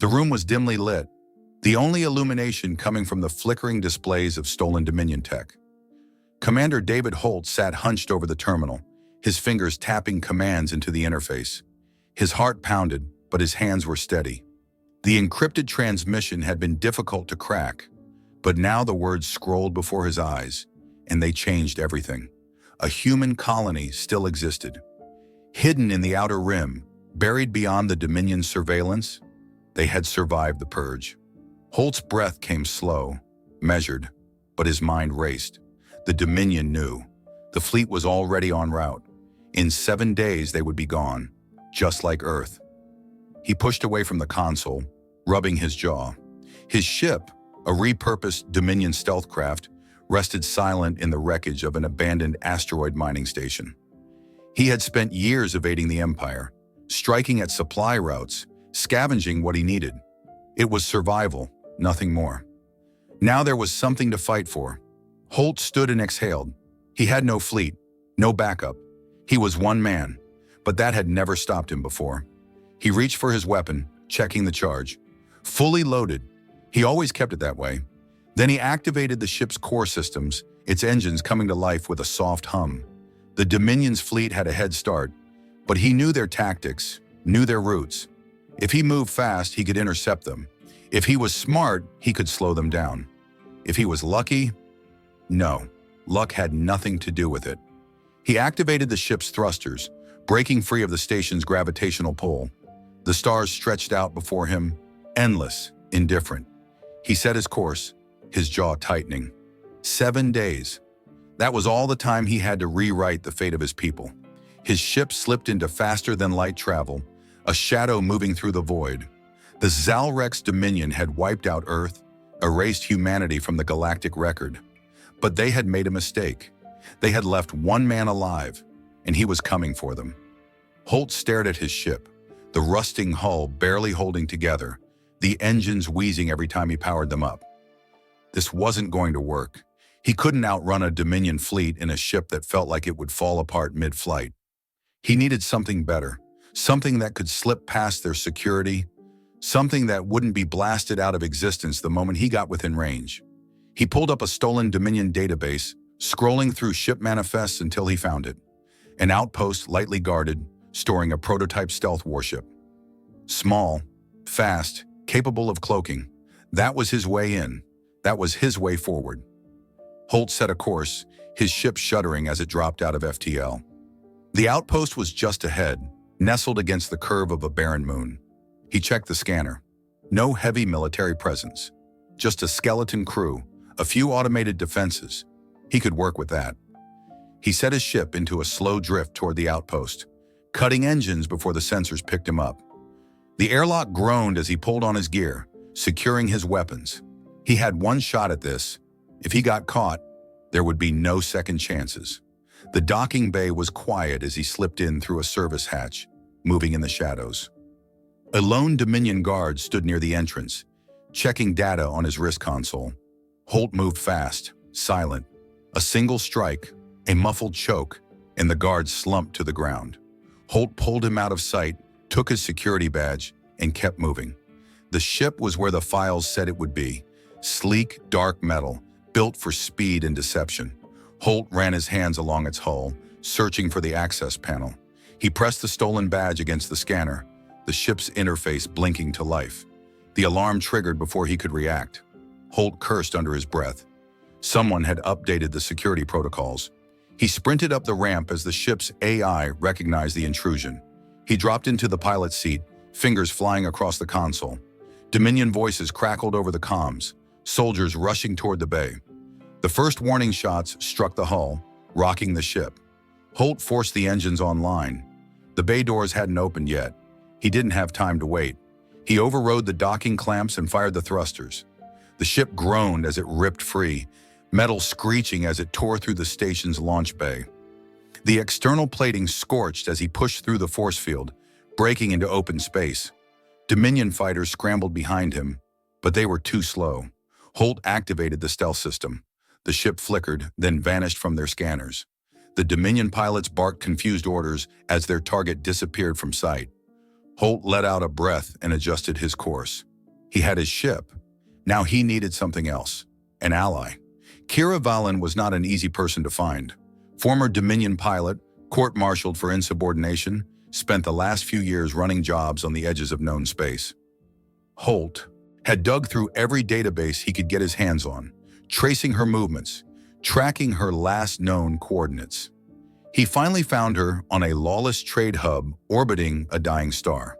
The room was dimly lit, the only illumination coming from the flickering displays of stolen Dominion tech. Commander David Holt sat hunched over the terminal, his fingers tapping commands into the interface. His heart pounded, but his hands were steady. The encrypted transmission had been difficult to crack, but now the words scrolled before his eyes, and they changed everything. A human colony still existed. Hidden in the outer rim, buried beyond the Dominion's surveillance, they had survived the purge. Holt's breath came slow, measured, but his mind raced. The Dominion knew. The fleet was already en route. In 7 days they would be gone, just like Earth. He pushed away from the console, rubbing his jaw. His ship, a repurposed Dominion stealth craft, rested silent in the wreckage of an abandoned asteroid mining station. He had spent years evading the Empire, striking at supply routes, scavenging what he needed. It was survival, nothing more. Now there was something to fight for. Holt stood and exhaled. He had no fleet, no backup. He was one man, but that had never stopped him before. He reached for his weapon, checking the charge. Fully loaded. He always kept it that way. Then he activated the ship's core systems, its engines coming to life with a soft hum. The Dominion's fleet had a head start, but he knew their tactics, knew their routes. If he moved fast, he could intercept them. If he was smart, he could slow them down. If he was lucky, no, luck had nothing to do with it. He activated the ship's thrusters, breaking free of the station's gravitational pull. The stars stretched out before him, endless, indifferent. He set his course, his jaw tightening. 7 days. That was all the time he had to rewrite the fate of his people. His ship slipped into faster-than-light travel, a shadow moving through the void. The Zalrex Dominion had wiped out Earth, erased humanity from the galactic record. But they had made a mistake. They had left one man alive, and he was coming for them. Holt stared at his ship, the rusting hull barely holding together, the engines wheezing every time he powered them up. This wasn't going to work. He couldn't outrun a Dominion fleet in a ship that felt like it would fall apart mid-flight. He needed something better, something that could slip past their security, something that wouldn't be blasted out of existence the moment he got within range. He pulled up a stolen Dominion database, scrolling through ship manifests until he found it. An outpost lightly guarded, storing a prototype stealth warship. Small, fast, capable of cloaking. That was his way in. That was his way forward. Holt set a course, his ship shuddering as it dropped out of FTL. The outpost was just ahead, nestled against the curve of a barren moon. He checked the scanner. No heavy military presence. Just a skeleton crew, a few automated defenses. He could work with that. He set his ship into a slow drift toward the outpost, cutting engines before the sensors picked him up. The airlock groaned as he pulled on his gear, securing his weapons. He had one shot at this. If he got caught, there would be no second chances. The docking bay was quiet as he slipped in through a service hatch, moving in the shadows. A lone Dominion guard stood near the entrance, checking data on his wrist console. Holt moved fast, silent. A single strike, a muffled choke, and the guard slumped to the ground. Holt pulled him out of sight, took his security badge, and kept moving. The ship was where the files said it would be. Sleek, dark metal, built for speed and deception. Holt ran his hands along its hull, searching for the access panel. He pressed the stolen badge against the scanner, the ship's interface blinking to life. The alarm triggered before he could react. Holt cursed under his breath. Someone had updated the security protocols. He sprinted up the ramp as the ship's AI recognized the intrusion. He dropped into the pilot's seat, fingers flying across the console. Dominion voices crackled over the comms, soldiers rushing toward the bay. The first warning shots struck the hull, rocking the ship. Holt forced the engines online. The bay doors hadn't opened yet. He didn't have time to wait. He overrode the docking clamps and fired the thrusters. The ship groaned as it ripped free, metal screeching as it tore through the station's launch bay. The external plating scorched as he pushed through the force field, breaking into open space. Dominion fighters scrambled behind him, but they were too slow. Holt activated the stealth system. The ship flickered, then vanished from their scanners. The Dominion pilots barked confused orders as their target disappeared from sight. Holt let out a breath and adjusted his course. He had his ship. Now he needed something else, an ally. Kira Valen was not an easy person to find. Former Dominion pilot, court-martialed for insubordination, spent the last few years running jobs on the edges of known space. Holt had dug through every database he could get his hands on, tracing her movements, tracking her last known coordinates. He finally found her on a lawless trade hub orbiting a dying star.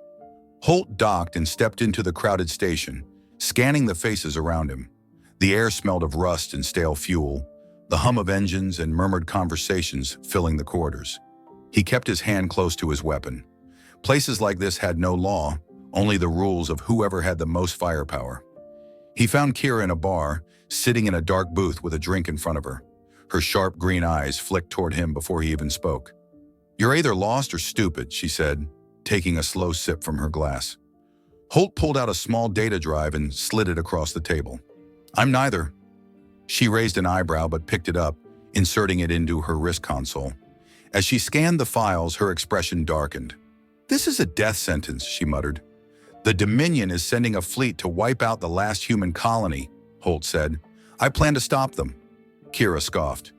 Holt docked and stepped into the crowded station, scanning the faces around him. The air smelled of rust and stale fuel, the hum of engines and murmured conversations filling the corridors. He kept his hand close to his weapon. Places like this had no law, only the rules of whoever had the most firepower. He found Kira in a bar, sitting in a dark booth with a drink in front of her. Her sharp green eyes flicked toward him before he even spoke. "You're either lost or stupid," she said, taking a slow sip from her glass. Holt pulled out a small data drive and slid it across the table. "I'm neither." She raised an eyebrow but picked it up, inserting it into her wrist console. As she scanned the files, her expression darkened. "This is a death sentence," she muttered. "The Dominion is sending a fleet to wipe out the last human colony," Holt said. "I plan to stop them." Kira scoffed.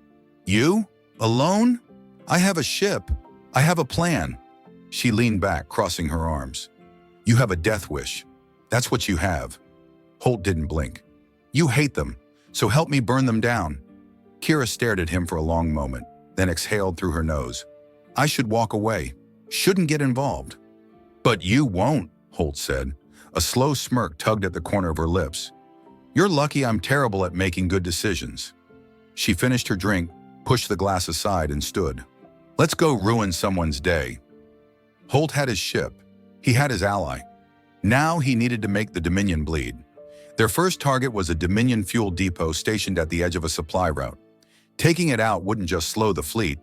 "You? Alone? I have a ship. I have a plan." She leaned back, crossing her arms. "You have a death wish. That's what you have." Holt didn't blink. "You hate them, so help me burn them down." Kira stared at him for a long moment, then exhaled through her nose. "I should walk away. Shouldn't get involved." "But you won't," Holt said. A slow smirk tugged at the corner of her lips. "You're lucky I'm terrible at making good decisions." She finished her drink, pushed the glass aside, and stood. "Let's go ruin someone's day." Holt had his ship. He had his ally. Now he needed to make the Dominion bleed. Their first target was a Dominion fuel depot stationed at the edge of a supply route. Taking it out wouldn't just slow the fleet,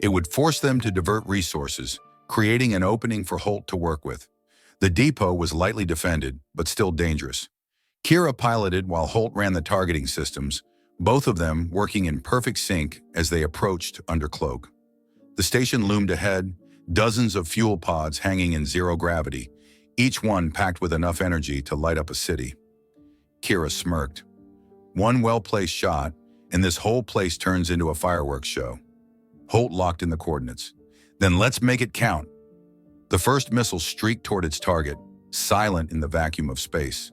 it would force them to divert resources, creating an opening for Holt to work with. The depot was lightly defended, but still dangerous. Kira piloted while Holt ran the targeting systems, both of them working in perfect sync as they approached under cloak. The station loomed ahead, dozens of fuel pods hanging in zero gravity, each one packed with enough energy to light up a city. Kira smirked. One well-placed shot, and this whole place turns into a fireworks show. Holt locked in the coordinates. "Then let's make it count." The first missile streaked toward its target, silent in the vacuum of space.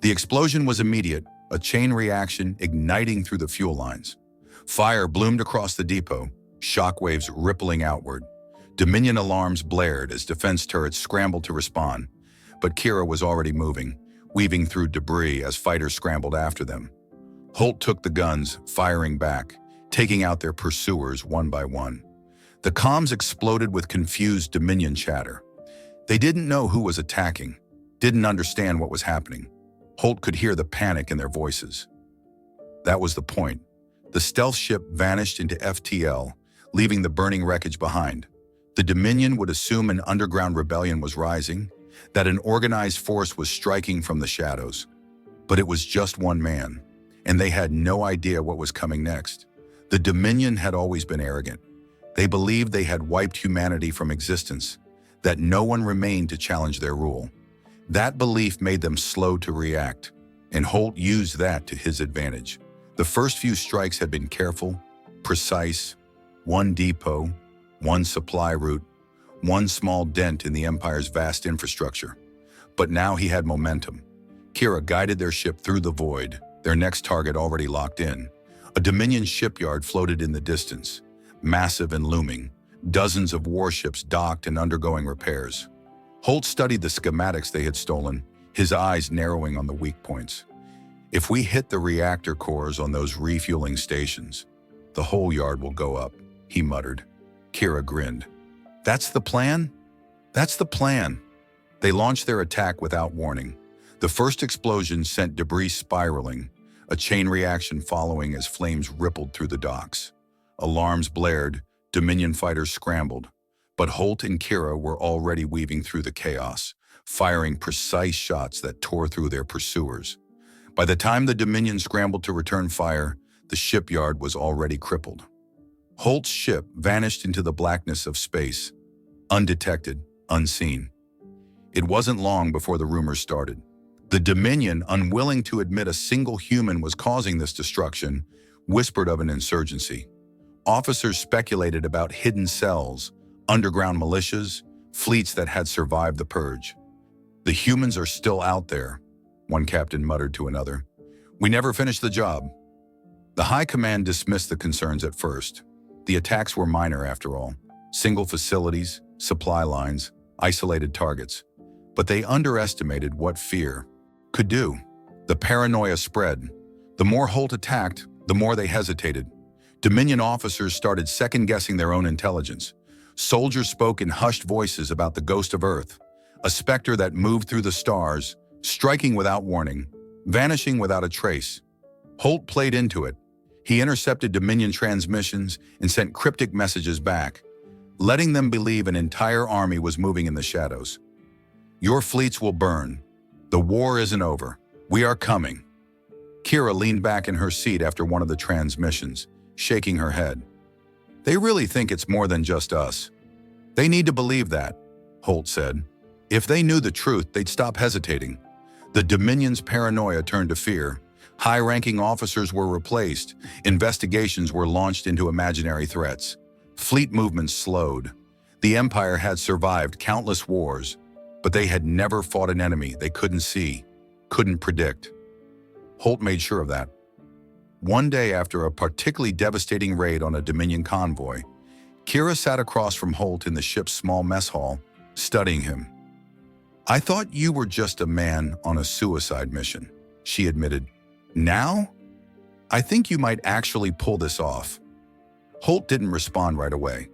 The explosion was immediate, a chain reaction igniting through the fuel lines. Fire bloomed across the depot, shockwaves rippling outward. Dominion alarms blared as defense turrets scrambled to respond, but Kira was already moving, weaving through debris as fighters scrambled after them. Holt took the guns, firing back, taking out their pursuers one by one. The comms exploded with confused Dominion chatter. They didn't know who was attacking, didn't understand what was happening. Holt could hear the panic in their voices. That was the point. The stealth ship vanished into FTL, leaving the burning wreckage behind. The Dominion would assume an underground rebellion was rising, that an organized force was striking from the shadows. But it was just one man, and they had no idea what was coming next. The Dominion had always been arrogant. They believed they had wiped humanity from existence, that no one remained to challenge their rule. That belief made them slow to react, and Holt used that to his advantage. The first few strikes had been careful, precise, one depot, one supply route, one small dent in the Empire's vast infrastructure. But now he had momentum. Kira guided their ship through the void, their next target already locked in. A Dominion shipyard floated in the distance, massive and looming, dozens of warships docked and undergoing repairs. Holt studied the schematics they had stolen, his eyes narrowing on the weak points. "If we hit the reactor cores on those refueling stations, the whole yard will go up," he muttered. Kira grinned. "That's the plan?" "That's the plan." They launched their attack without warning. The first explosion sent debris spiraling, a chain reaction following as flames rippled through the docks. Alarms blared, Dominion fighters scrambled, but Holt and Kira were already weaving through the chaos, firing precise shots that tore through their pursuers. By the time the Dominion scrambled to return fire, the shipyard was already crippled. Holt's ship vanished into the blackness of space, undetected, unseen. It wasn't long before the rumors started. The Dominion, unwilling to admit a single human was causing this destruction, whispered of an insurgency. Officers speculated about hidden cells, underground militias, fleets that had survived the purge. "The humans are still out there," one captain muttered to another. "We never finished the job." The High Command dismissed the concerns at first. The attacks were minor after all. Single facilities, supply lines, isolated targets. But they underestimated what fear could do. The paranoia spread. The more Holt attacked, the more they hesitated. Dominion officers started second-guessing their own intelligence. Soldiers spoke in hushed voices about the ghost of Earth, a specter that moved through the stars, striking without warning, vanishing without a trace. Holt played into it. He intercepted Dominion transmissions and sent cryptic messages back, letting them believe an entire army was moving in the shadows. "Your fleets will burn. The war isn't over. We are coming." Kira leaned back in her seat after one of the transmissions, shaking her head. "They really think it's more than just us. They need to believe that," Holt said. "If they knew the truth, they'd stop hesitating." The Dominion's paranoia turned to fear. High-ranking officers were replaced. Investigations were launched into imaginary threats. Fleet movements slowed. The Empire had survived countless wars, but they had never fought an enemy they couldn't see, couldn't predict. Holt made sure of that. One day after a particularly devastating raid on a Dominion convoy, Kira sat across from Holt in the ship's small mess hall, studying him. "I thought you were just a man on a suicide mission," she admitted. "Now? I think you might actually pull this off." Holt didn't respond right away.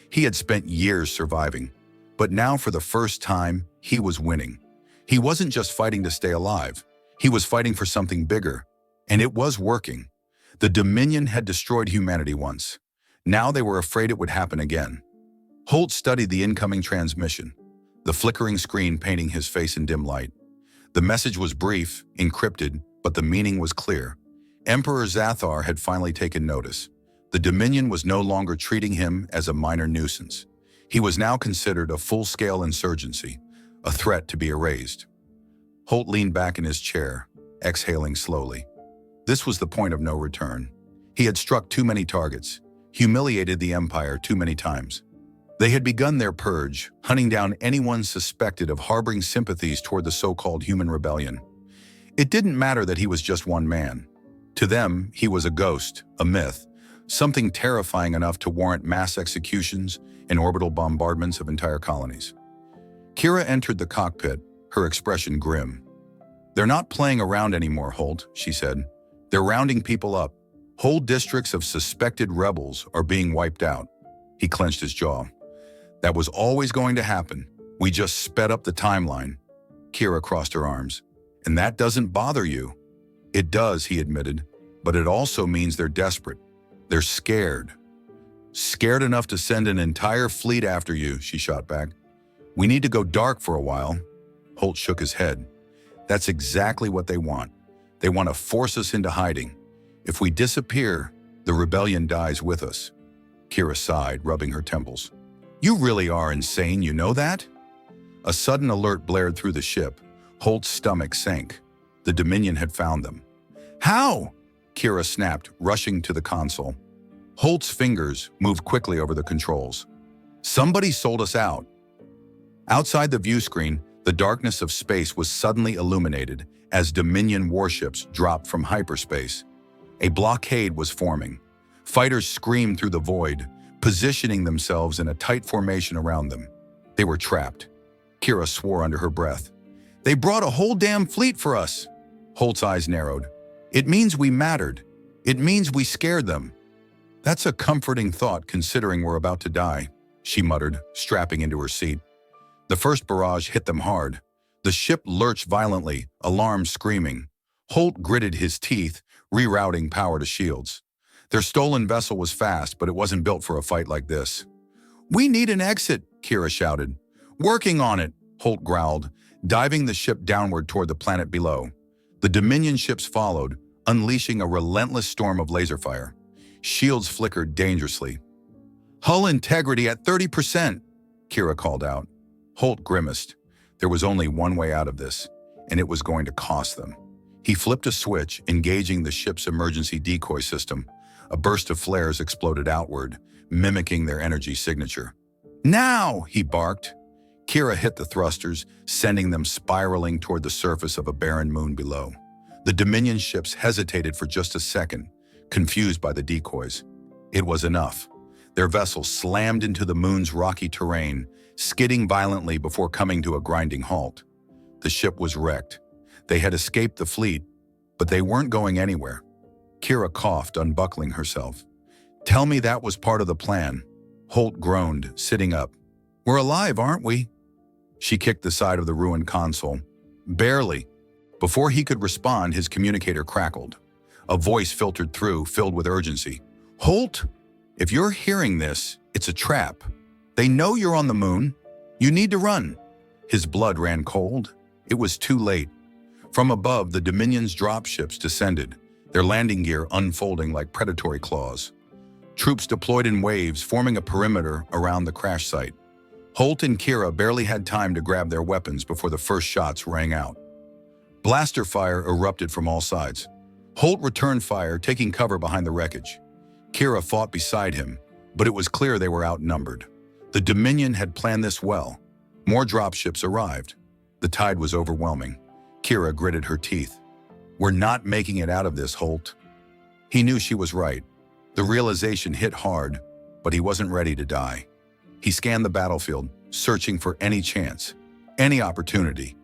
He had spent years surviving, but now for the first time, he was winning. He wasn't just fighting to stay alive. He was fighting for something bigger, and it was working. The Dominion had destroyed humanity once. Now they were afraid it would happen again. Holt studied the incoming transmission, the flickering screen painting his face in dim light. The message was brief, encrypted, but the meaning was clear. Emperor Zathar had finally taken notice. The Dominion was no longer treating him as a minor nuisance. He was now considered a full-scale insurgency, a threat to be erased. Holt leaned back in his chair, exhaling slowly. This was the point of no return. He had struck too many targets, humiliated the Empire too many times. They had begun their purge, hunting down anyone suspected of harboring sympathies toward the so-called human rebellion. It didn't matter that he was just one man. To them, he was a ghost, a myth, something terrifying enough to warrant mass executions and orbital bombardments of entire colonies. Kira entered the cockpit, her expression grim. "They're not playing around anymore, Holt," she said. "They're rounding people up. Whole districts of suspected rebels are being wiped out." He clenched his jaw. "That was always going to happen. We just sped up the timeline." Kira crossed her arms. "And that doesn't bother you?" "It does," he admitted, "but it also means they're desperate. They're scared. Scared enough to send an entire fleet after you," she shot back. "We need to go dark for a while." Holt shook his head. "That's exactly what they want. They want to force us into hiding. If we disappear, the rebellion dies with us." Kira sighed, rubbing her temples. "You really are insane, you know that?" A sudden alert blared through the ship. Holt's stomach sank. The Dominion had found them. "How?" Kira snapped, rushing to the console. Holt's fingers moved quickly over the controls. "Somebody sold us out." Outside the view screen, the darkness of space was suddenly illuminated as Dominion warships dropped from hyperspace. A blockade was forming. Fighters screamed through the void, positioning themselves in a tight formation around them. They were trapped. Kira swore under her breath. "They brought a whole damn fleet for us." Holt's eyes narrowed. "It means we mattered. It means we scared them." "That's a comforting thought considering we're about to die," she muttered, strapping into her seat. The first barrage hit them hard. The ship lurched violently, alarms screaming. Holt gritted his teeth, rerouting power to shields. Their stolen vessel was fast, but it wasn't built for a fight like this. "We need an exit," Kira shouted. "Working on it," Holt growled, diving the ship downward toward the planet below. The Dominion ships followed, unleashing a relentless storm of laser fire. Shields flickered dangerously. "Hull integrity at 30%, Kira called out. Holt grimaced. There was only one way out of this, and it was going to cost them. He flipped a switch, engaging the ship's emergency decoy system. A burst of flares exploded outward, mimicking their energy signature. "Now!" he barked. Kira hit the thrusters, sending them spiraling toward the surface of a barren moon below. The Dominion ships hesitated for just a second, confused by the decoys. It was enough. Their vessel slammed into the moon's rocky terrain, skidding violently before coming to a grinding halt. The ship was wrecked. They had escaped the fleet, but they weren't going anywhere. Kira coughed, unbuckling herself. "Tell me that was part of the plan." Holt groaned, sitting up. "We're alive, aren't we?" She kicked the side of the ruined console. "Barely." Before he could respond, his communicator crackled. A voice filtered through, filled with urgency. "Holt, if you're hearing this, it's a trap. They know you're on the moon. You need to run." His blood ran cold. It was too late. From above, the Dominion's dropships descended, their landing gear unfolding like predatory claws. Troops deployed in waves, forming a perimeter around the crash site. Holt and Kira barely had time to grab their weapons before the first shots rang out. Blaster fire erupted from all sides. Holt returned fire, taking cover behind the wreckage. Kira fought beside him, but it was clear they were outnumbered. The Dominion had planned this well. More dropships arrived. The tide was overwhelming. Kira gritted her teeth. "We're not making it out of this, Holt." He knew she was right. The realization hit hard, but he wasn't ready to die. He scanned the battlefield, searching for any chance, any opportunity,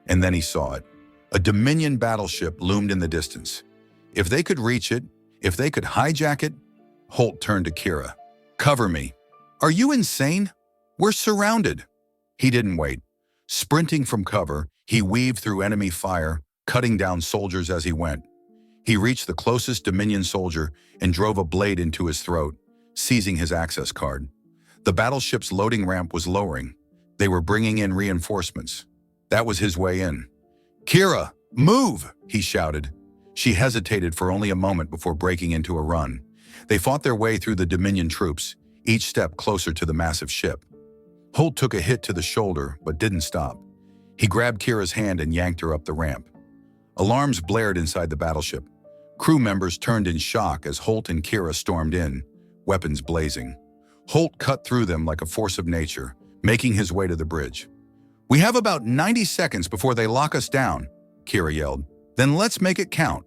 and then he saw it. A Dominion battleship loomed in the distance. If they could reach it, if they could hijack it, Holt turned to Kira. "Cover me." "Are you insane? We're surrounded." He didn't wait. Sprinting from cover, he weaved through enemy fire, cutting down soldiers as he went. He reached the closest Dominion soldier and drove a blade into his throat, seizing his access card. The battleship's loading ramp was lowering. They were bringing in reinforcements. That was his way in. "Kira, move!" he shouted. She hesitated for only a moment before breaking into a run. They fought their way through the Dominion troops, each step closer to the massive ship. Holt took a hit to the shoulder, but didn't stop. He grabbed Kira's hand and yanked her up the ramp. Alarms blared inside the battleship. Crew members turned in shock as Holt and Kira stormed in, weapons blazing. Holt cut through them like a force of nature, making his way to the bridge. "We have about 90 seconds before they lock us down," Kira yelled. "Then let's make it count."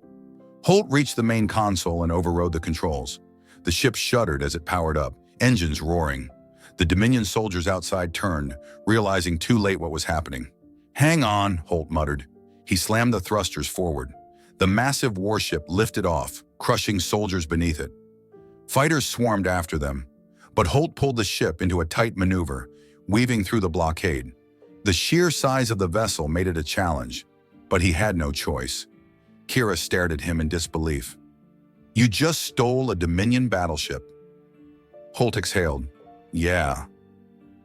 Holt reached the main console and overrode the controls. The ship shuddered as it powered up, engines roaring. The Dominion soldiers outside turned, realizing too late what was happening. "Hang on," Holt muttered. He slammed the thrusters forward. The massive warship lifted off, crushing soldiers beneath it. Fighters swarmed after them, but Holt pulled the ship into a tight maneuver, weaving through the blockade. The sheer size of the vessel made it a challenge, but he had no choice. Kira stared at him in disbelief. "You just stole a Dominion battleship." Holt exhaled. "Yeah.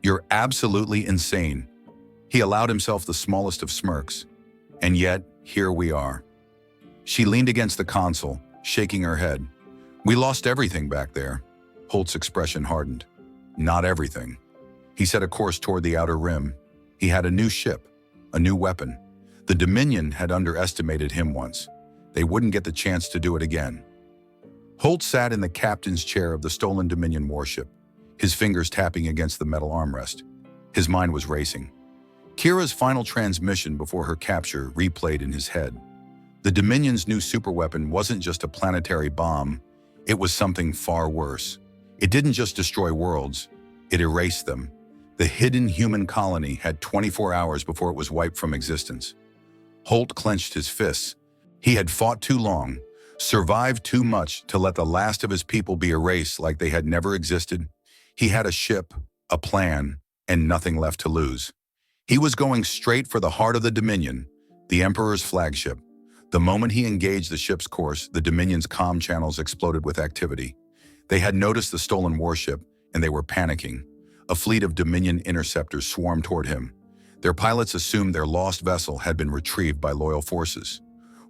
You're absolutely insane." He allowed himself the smallest of smirks. "And yet, here we are." She leaned against the console, shaking her head. "We lost everything back there." Holt's expression hardened. "Not everything." He set a course toward the outer rim. He had a new ship, a new weapon. The Dominion had underestimated him once. They wouldn't get the chance to do it again. Holt sat in the captain's chair of the stolen Dominion warship, his fingers tapping against the metal armrest. His mind was racing. Kira's final transmission before her capture replayed in his head. The Dominion's new superweapon wasn't just a planetary bomb. It was something far worse. It didn't just destroy worlds. It erased them. The hidden human colony had 24 hours before it was wiped from existence. Holt clenched his fists. He had fought too long, survived too much to let the last of his people be erased like they had never existed. He had a ship, a plan, and nothing left to lose. He was going straight for the heart of the Dominion, the Emperor's flagship. The moment he engaged the ship's course, the Dominion's comm channels exploded with activity. They had noticed the stolen warship, and they were panicking. A fleet of Dominion interceptors swarmed toward him. Their pilots assumed their lost vessel had been retrieved by loyal forces.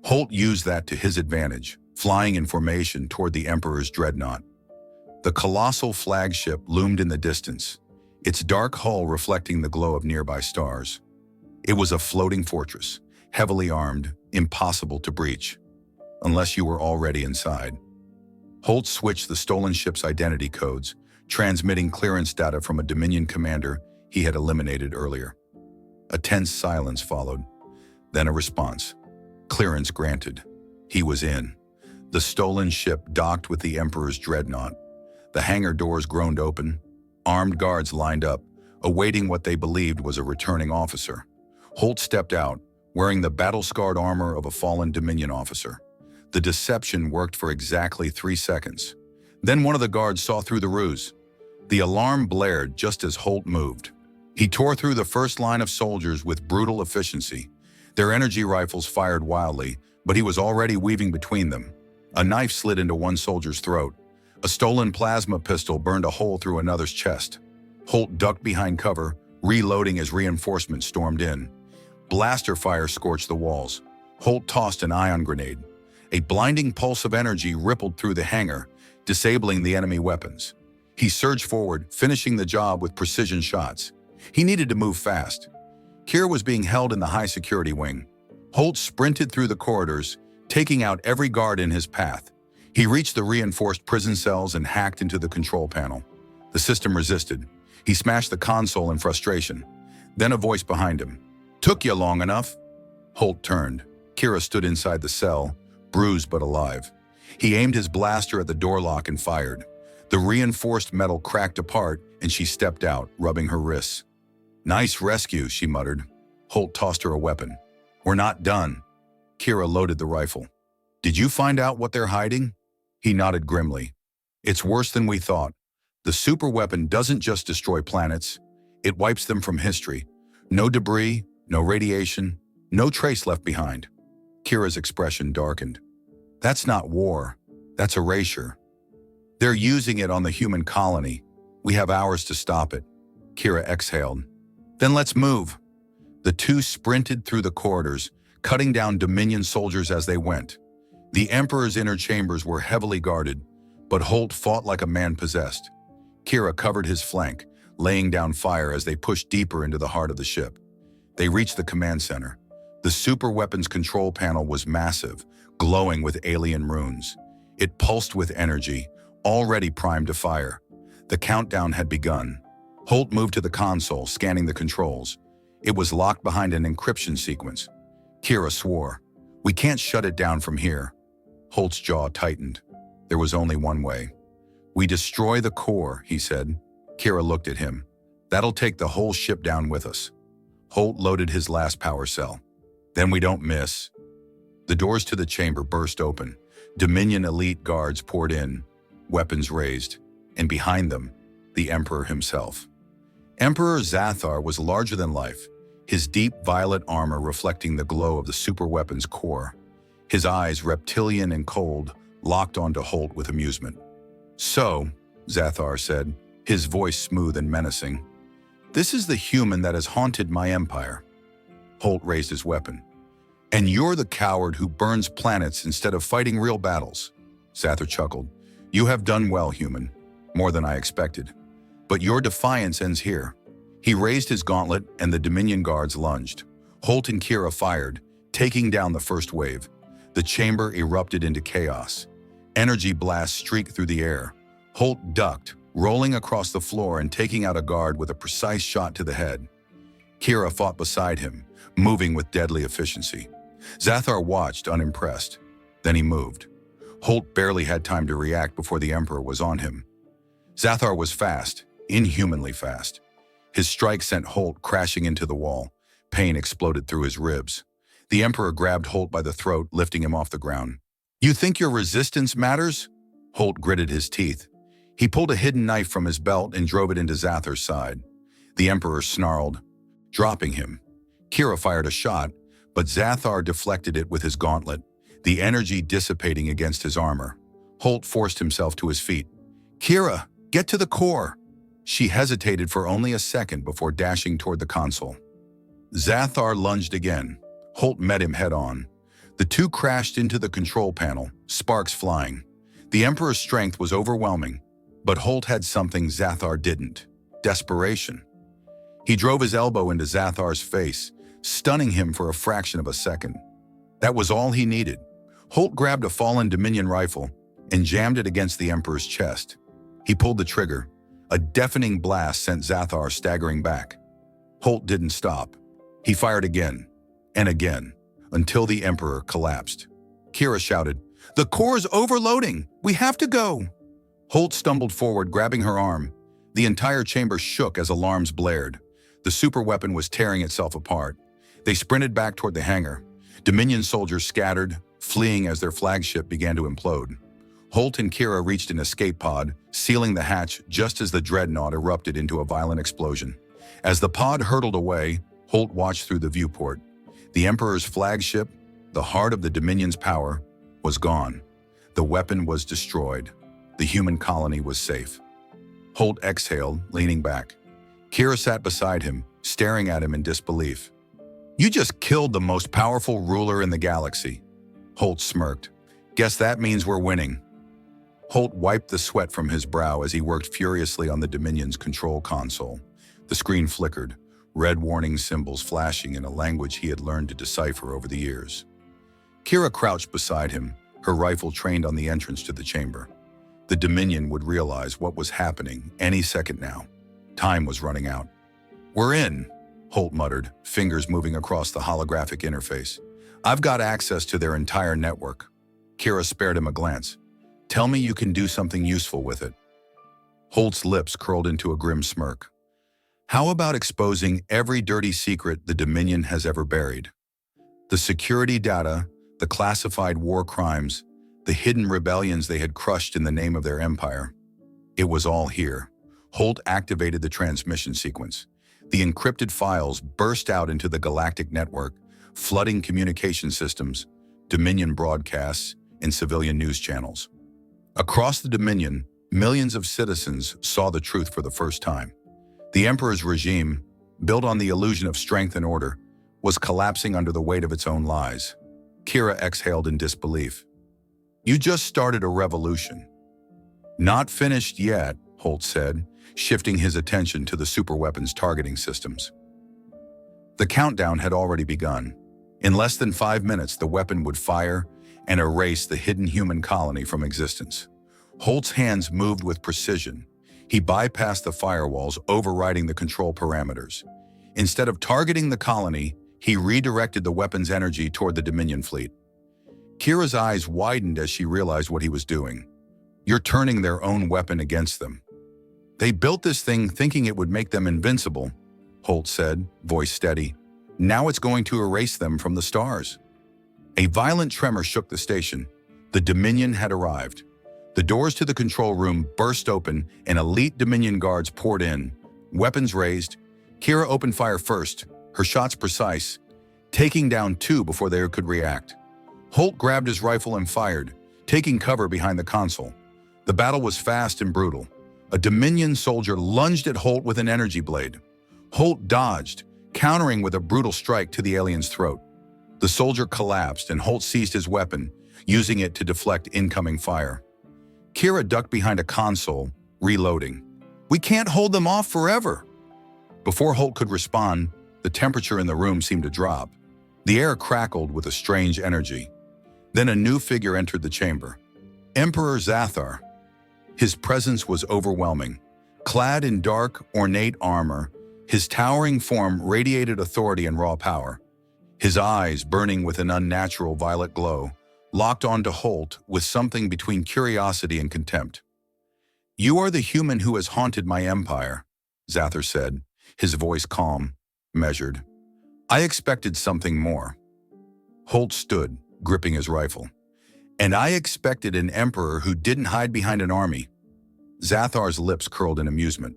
Holt used that to his advantage, flying in formation toward the Emperor's dreadnought. The colossal flagship loomed in the distance, its dark hull reflecting the glow of nearby stars. It was a floating fortress, heavily armed, impossible to breach, unless you were already inside. Holt switched the stolen ship's identity codes, transmitting clearance data from a Dominion commander he had eliminated earlier. A tense silence followed, then a response. Clearance granted. He was in. The stolen ship docked with the Emperor's dreadnought. The hangar doors groaned open. Armed guards lined up, awaiting what they believed was a returning officer. Holt stepped out, wearing the battle-scarred armor of a fallen Dominion officer. The deception worked for exactly 3 seconds. Then one of the guards saw through the ruse. The alarm blared just as Holt moved. He tore through the first line of soldiers with brutal efficiency. Their energy rifles fired wildly, but he was already weaving between them. A knife slid into one soldier's throat. A stolen plasma pistol burned a hole through another's chest. Holt ducked behind cover, reloading as reinforcements stormed in. Blaster fire scorched the walls. Holt tossed an ion grenade. A blinding pulse of energy rippled through the hangar, disabling the enemy weapons. He surged forward, finishing the job with precision shots. He needed to move fast. Kira was being held in the high-security wing. Holt sprinted through the corridors, taking out every guard in his path. He reached the reinforced prison cells and hacked into the control panel. The system resisted. He smashed the console in frustration. Then a voice behind him. "Took you long enough." Holt turned. Kira stood inside the cell, bruised but alive. He aimed his blaster at the door lock and fired. The reinforced metal cracked apart, and she stepped out, rubbing her wrists. "Nice rescue," she muttered. Holt tossed her a weapon. "We're not done." Kira loaded the rifle. "Did you find out what they're hiding?" He nodded grimly. "It's worse than we thought. The superweapon doesn't just destroy planets, it wipes them from history. No debris, no radiation, no trace left behind." Kira's expression darkened. "That's not war, that's erasure. They're using it on the human colony. We have hours to stop it." Kira exhaled. "Then let's move." The two sprinted through the corridors, cutting down Dominion soldiers as they went. The Emperor's inner chambers were heavily guarded, but Holt fought like a man possessed. Kira covered his flank, laying down fire as they pushed deeper into the heart of the ship. They reached the command center. The superweapons control panel was massive, glowing with alien runes. It pulsed with energy, already primed to fire. The countdown had begun. Holt moved to the console, scanning the controls. It was locked behind an encryption sequence. Kira swore, "We can't shut it down from here." Holt's jaw tightened. There was only one way. "We destroy the core," he said. Kira looked at him. "That'll take the whole ship down with us." Holt loaded his last power cell. "Then we don't miss." The doors to the chamber burst open. Dominion elite guards poured in, weapons raised, and behind them, the Emperor himself. Emperor Zathar was larger than life, his deep violet armor reflecting the glow of the superweapon's core. His eyes, reptilian and cold, locked onto Holt with amusement. "So," Zathar said, his voice smooth and menacing, "this is the human that has haunted my empire." Holt raised his weapon. "And you're the coward who burns planets instead of fighting real battles." Zathar chuckled. "You have done well, human. More than I expected. But your defiance ends here." He raised his gauntlet and the Dominion guards lunged. Holt and Kira fired, taking down the first wave. The chamber erupted into chaos. Energy blasts streaked through the air. Holt ducked, rolling across the floor and taking out a guard with a precise shot to the head. Kira fought beside him, moving with deadly efficiency. Zathar watched, unimpressed. Then he moved. Holt barely had time to react before the Emperor was on him. Zathar was fast, inhumanly fast. His strike sent Holt crashing into the wall. Pain exploded through his ribs. The Emperor grabbed Holt by the throat, lifting him off the ground. "You think your resistance matters?" Holt gritted his teeth. He pulled a hidden knife from his belt and drove it into Zathar's side. The Emperor snarled, dropping him. Kira fired a shot, but Zathar deflected it with his gauntlet, the energy dissipating against his armor. Holt forced himself to his feet. "Kira, get to the core!" She hesitated for only a second before dashing toward the console. Zathar lunged again. Holt met him head-on. The two crashed into the control panel, sparks flying. The Emperor's strength was overwhelming, but Holt had something Zathar didn't: desperation. He drove his elbow into Zathar's face, stunning him for a fraction of a second. That was all he needed. Holt grabbed a fallen Dominion rifle and jammed it against the Emperor's chest. He pulled the trigger. A deafening blast sent Zathar staggering back. Holt didn't stop. He fired again and again until the Emperor collapsed. Kira shouted, "The core's overloading! We have to go!" Holt stumbled forward, grabbing her arm. The entire chamber shook as alarms blared. The superweapon was tearing itself apart. They sprinted back toward the hangar. Dominion soldiers scattered, fleeing as their flagship began to implode. Holt and Kira reached an escape pod, sealing the hatch just as the dreadnought erupted into a violent explosion. As the pod hurtled away, Holt watched through the viewport. The Emperor's flagship, the heart of the Dominion's power, was gone. The weapon was destroyed. The human colony was safe. Holt exhaled, leaning back. Kira sat beside him, staring at him in disbelief. "You just killed the most powerful ruler in the galaxy." Holt smirked. "Guess that means we're winning." Holt wiped the sweat from his brow as he worked furiously on the Dominion's control console. The screen flickered, red warning symbols flashing in a language he had learned to decipher over the years. Kira crouched beside him, her rifle trained on the entrance to the chamber. The Dominion would realize what was happening any second now. Time was running out. "We're in," Holt muttered, fingers moving across the holographic interface. "I've got access to their entire network." Kira spared him a glance. "Tell me you can do something useful with it." Holt's lips curled into a grim smirk. "How about exposing every dirty secret the Dominion has ever buried? The security data, the classified war crimes, the hidden rebellions they had crushed in the name of their empire. It was all here." Holt activated the transmission sequence. The encrypted files burst out into the Galactic network, flooding communication systems, Dominion broadcasts, and civilian news channels. Across the Dominion, millions of citizens saw the truth for the first time. The Emperor's regime, built on the illusion of strength and order, was collapsing under the weight of its own lies. Kira exhaled in disbelief. "You just started a revolution." "Not finished yet," Holt said, shifting his attention to the superweapons targeting systems. The countdown had already begun. In less than 5 minutes, the weapon would fire and erase the hidden human colony from existence. Holt's hands moved with precision. He bypassed the firewalls, overriding the control parameters. Instead of targeting the colony, he redirected the weapon's energy toward the Dominion fleet. Kira's eyes widened as she realized what he was doing. "You're turning their own weapon against them." "They built this thing thinking it would make them invincible," Holt said, voice steady. "Now it's going to erase them from the stars." A violent tremor shook the station. The Dominion had arrived. The doors to the control room burst open and elite Dominion guards poured in, weapons raised. Kira opened fire first, her shots precise, taking down 2 before they could react. Holt grabbed his rifle and fired, taking cover behind the console. The battle was fast and brutal. A Dominion soldier lunged at Holt with an energy blade. Holt dodged, countering with a brutal strike to the alien's throat. The soldier collapsed and Holt seized his weapon, using it to deflect incoming fire. Kira ducked behind a console, reloading. "We can't hold them off forever." Before Holt could respond, the temperature in the room seemed to drop. The air crackled with a strange energy. Then a new figure entered the chamber. Emperor Zathar. His presence was overwhelming. Clad in dark, ornate armor, his towering form radiated authority and raw power. His eyes, burning with an unnatural violet glow, locked onto Holt with something between curiosity and contempt. "You are the human who has haunted my empire," Zathar said, his voice calm, measured. "I expected something more." Holt stood, gripping his rifle. "And I expected an emperor who didn't hide behind an army." Zathar's lips curled in amusement.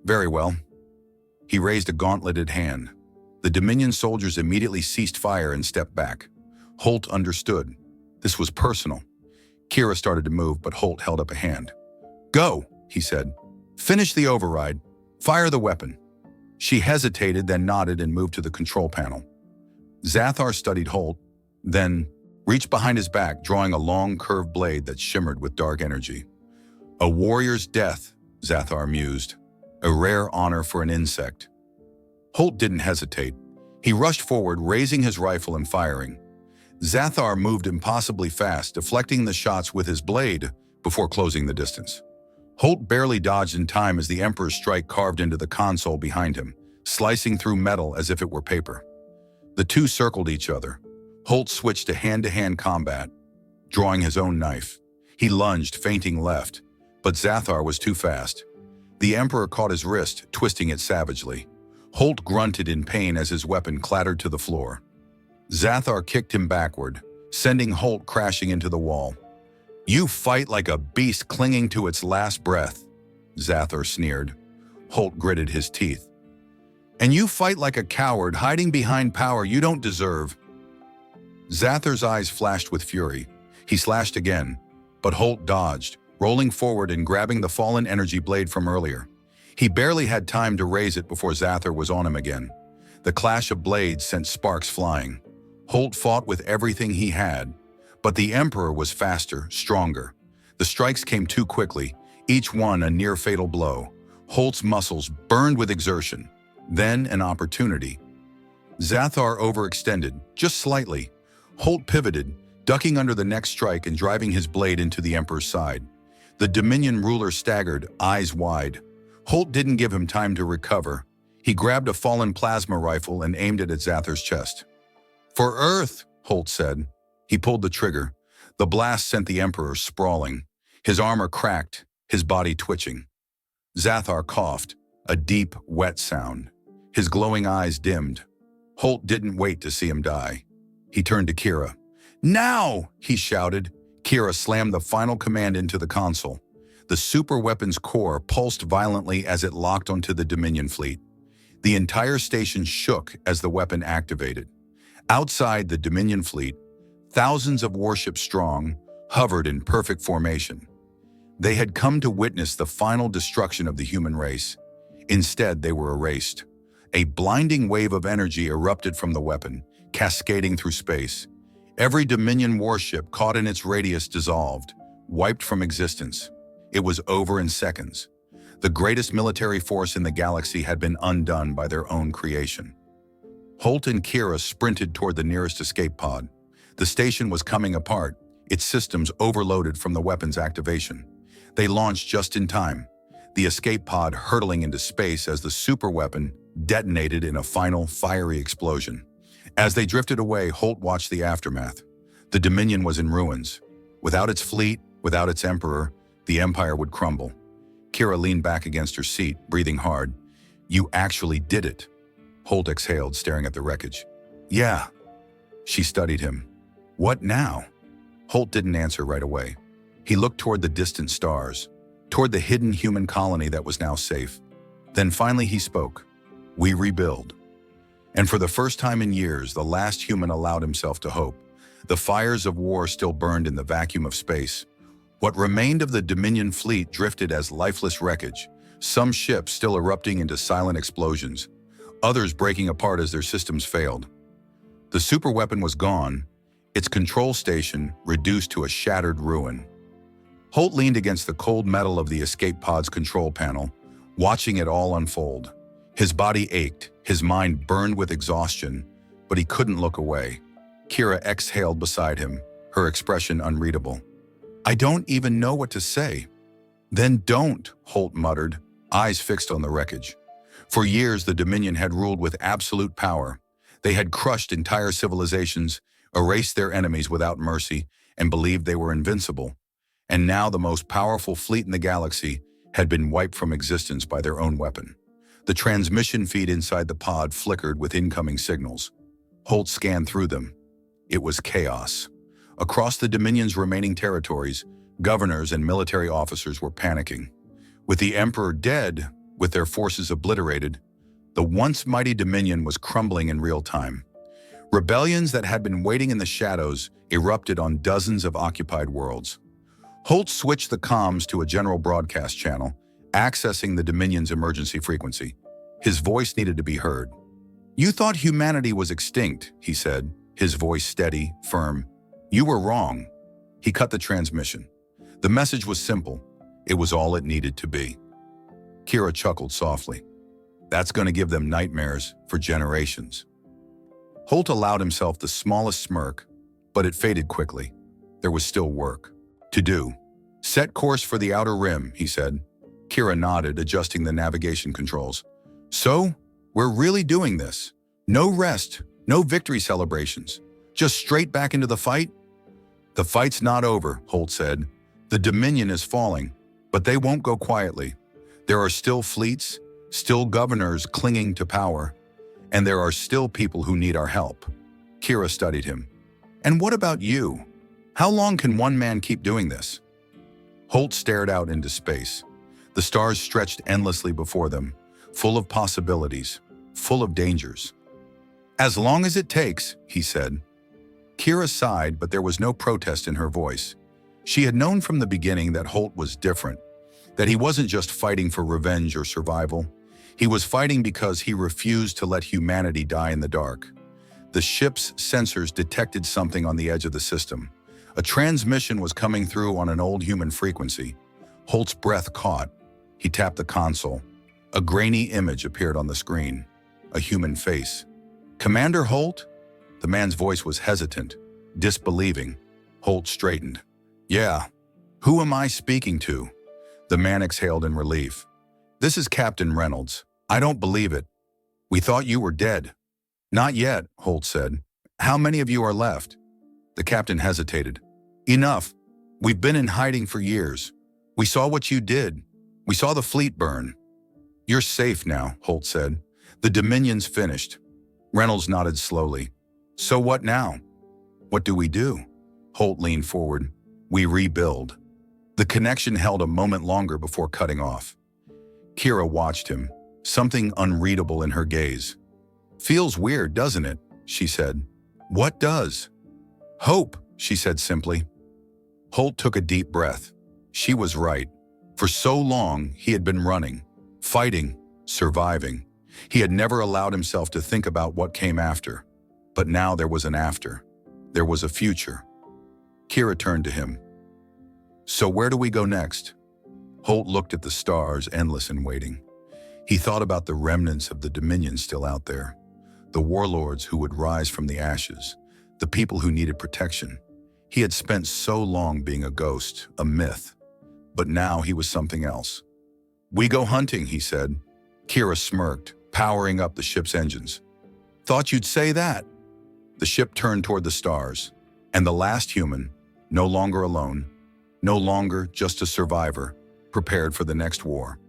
"Very well." He raised a gauntleted hand. The Dominion soldiers immediately ceased fire and stepped back. Holt understood. This was personal. Kira started to move, but Holt held up a hand. "Go," he said. "Finish the override. Fire the weapon." She hesitated, then nodded and moved to the control panel. Zathar studied Holt, then reached behind his back, drawing a long, curved blade that shimmered with dark energy. "A warrior's death," Zathar mused. "A rare honor for an insect." Holt didn't hesitate. He rushed forward, raising his rifle and firing. Zathar moved impossibly fast, deflecting the shots with his blade before closing the distance. Holt barely dodged in time as the Emperor's strike carved into the console behind him, slicing through metal as if it were paper. The two circled each other. Holt switched to hand-to-hand combat, drawing his own knife. He lunged, feinting left, but Zathar was too fast. The Emperor caught his wrist, twisting it savagely. Holt grunted in pain as his weapon clattered to the floor. Zathar kicked him backward, sending Holt crashing into the wall. "You fight like a beast clinging to its last breath," Zathar sneered. Holt gritted his teeth. "And you fight like a coward, hiding behind power you don't deserve." Zathar's eyes flashed with fury. He slashed again, but Holt dodged, rolling forward and grabbing the fallen energy blade from earlier. He barely had time to raise it before Zathar was on him again. The clash of blades sent sparks flying. Holt fought with everything he had, but the Emperor was faster, stronger. The strikes came too quickly, each one a near-fatal blow. Holt's muscles burned with exertion. Then an opportunity. Zathar overextended, just slightly. Holt pivoted, ducking under the next strike and driving his blade into the Emperor's side. The Dominion ruler staggered, eyes wide. Holt didn't give him time to recover. He grabbed a fallen plasma rifle and aimed it at Zathar's chest. "For Earth," Holt said. He pulled the trigger. The blast sent the Emperor sprawling. His armor cracked, his body twitching. Zathar coughed, a deep, wet sound. His glowing eyes dimmed. Holt didn't wait to see him die. He turned to Kira. "Now!" he shouted. Kira slammed the final command into the console. The super weapons core pulsed violently as it locked onto the Dominion fleet. The entire station shook as the weapon activated. Outside the Dominion fleet, thousands of warships strong hovered in perfect formation. They had come to witness the final destruction of the human race. Instead, they were erased. A blinding wave of energy erupted from the weapon, cascading through space. Every Dominion warship caught in its radius dissolved, wiped from existence. It was over in seconds. The greatest military force in the galaxy had been undone by their own creation. Holt and Kira sprinted toward the nearest escape pod. The station was coming apart, its systems overloaded from the weapon's activation. They launched just in time, the escape pod hurtling into space as the superweapon detonated in a final, fiery explosion. As they drifted away, Holt watched the aftermath. The Dominion was in ruins. Without its fleet, without its Emperor, the Empire would crumble. Kira leaned back against her seat, breathing hard. "You actually did it." Holt exhaled, staring at the wreckage. "Yeah." She studied him. "What now?" Holt didn't answer right away. He looked toward the distant stars, toward the hidden human colony that was now safe. Then finally he spoke. "We rebuild." And for the first time in years, the last human allowed himself to hope. The fires of war still burned in the vacuum of space. What remained of the Dominion fleet drifted as lifeless wreckage, some ships still erupting into silent explosions, others breaking apart as their systems failed. The superweapon was gone, its control station reduced to a shattered ruin. Holt leaned against the cold metal of the escape pod's control panel, watching it all unfold. His body ached, his mind burned with exhaustion, but he couldn't look away. Kira exhaled beside him, her expression unreadable. "I don't even know what to say." "Then don't," Holt muttered, eyes fixed on the wreckage. For years, the Dominion had ruled with absolute power. They had crushed entire civilizations, erased their enemies without mercy, and believed they were invincible. And now the most powerful fleet in the galaxy had been wiped from existence by their own weapon. The transmission feed inside the pod flickered with incoming signals. Holt scanned through them. It was chaos. Across the Dominion's remaining territories, governors and military officers were panicking. With the Emperor dead, with their forces obliterated, the once mighty Dominion was crumbling in real time. Rebellions that had been waiting in the shadows erupted on dozens of occupied worlds. Holt switched the comms to a general broadcast channel, accessing the Dominion's emergency frequency. His voice needed to be heard. "You thought humanity was extinct," he said, his voice steady, firm. "You were wrong." He cut the transmission. The message was simple. It was all it needed to be. Kira chuckled softly. "That's going to give them nightmares for generations." Holt allowed himself the smallest smirk, but it faded quickly. There was still work to do. Set course for the outer rim, he said. Kira nodded, adjusting the navigation controls. So, we're really doing this. No rest, no victory celebrations. Just straight back into the fight? The fight's not over, Holt said. The Dominion is falling, but they won't go quietly. There are still fleets, still governors clinging to power, and there are still people who need our help. Kira studied him. And what about you? How long can one man keep doing this? Holt stared out into space. The stars stretched endlessly before them, full of possibilities, full of dangers. As long as it takes, he said. Kira sighed, but there was no protest in her voice. She had known from the beginning that Holt was different, that he wasn't just fighting for revenge or survival. He was fighting because he refused to let humanity die in the dark. The ship's sensors detected something on the edge of the system. A transmission was coming through on an old human frequency. Holt's breath caught. He tapped the console. A grainy image appeared on the screen. A human face. Commander Holt? The man's voice was hesitant, disbelieving. Holt straightened. Yeah. Who am I speaking to? The man exhaled in relief. This is Captain Reynolds. I don't believe it. We thought you were dead. Not yet, Holt said. How many of you are left? The captain hesitated. Enough. We've been in hiding for years. We saw what you did. We saw the fleet burn. You're safe now, Holt said. The Dominion's finished. Reynolds nodded slowly. So what now? What do we do? Holt leaned forward. We rebuild. The connection held a moment longer before cutting off. Kira watched him, something unreadable in her gaze. Feels weird, doesn't it? She said. What does? Hope, she said simply. Holt took a deep breath. She was right. For so long, he had been running, fighting, surviving. He had never allowed himself to think about what came after. But now there was an after. There was a future. Kira turned to him. So where do we go next? Holt looked at the stars, endless and waiting. He thought about the remnants of the Dominion still out there, the warlords who would rise from the ashes, the people who needed protection. He had spent so long being a ghost, a myth, but now he was something else. We go hunting, he said. Kira smirked, powering up the ship's engines. Thought you'd say that. The ship turned toward the stars, and the last human, no longer alone, no longer just a survivor, prepared for the next war.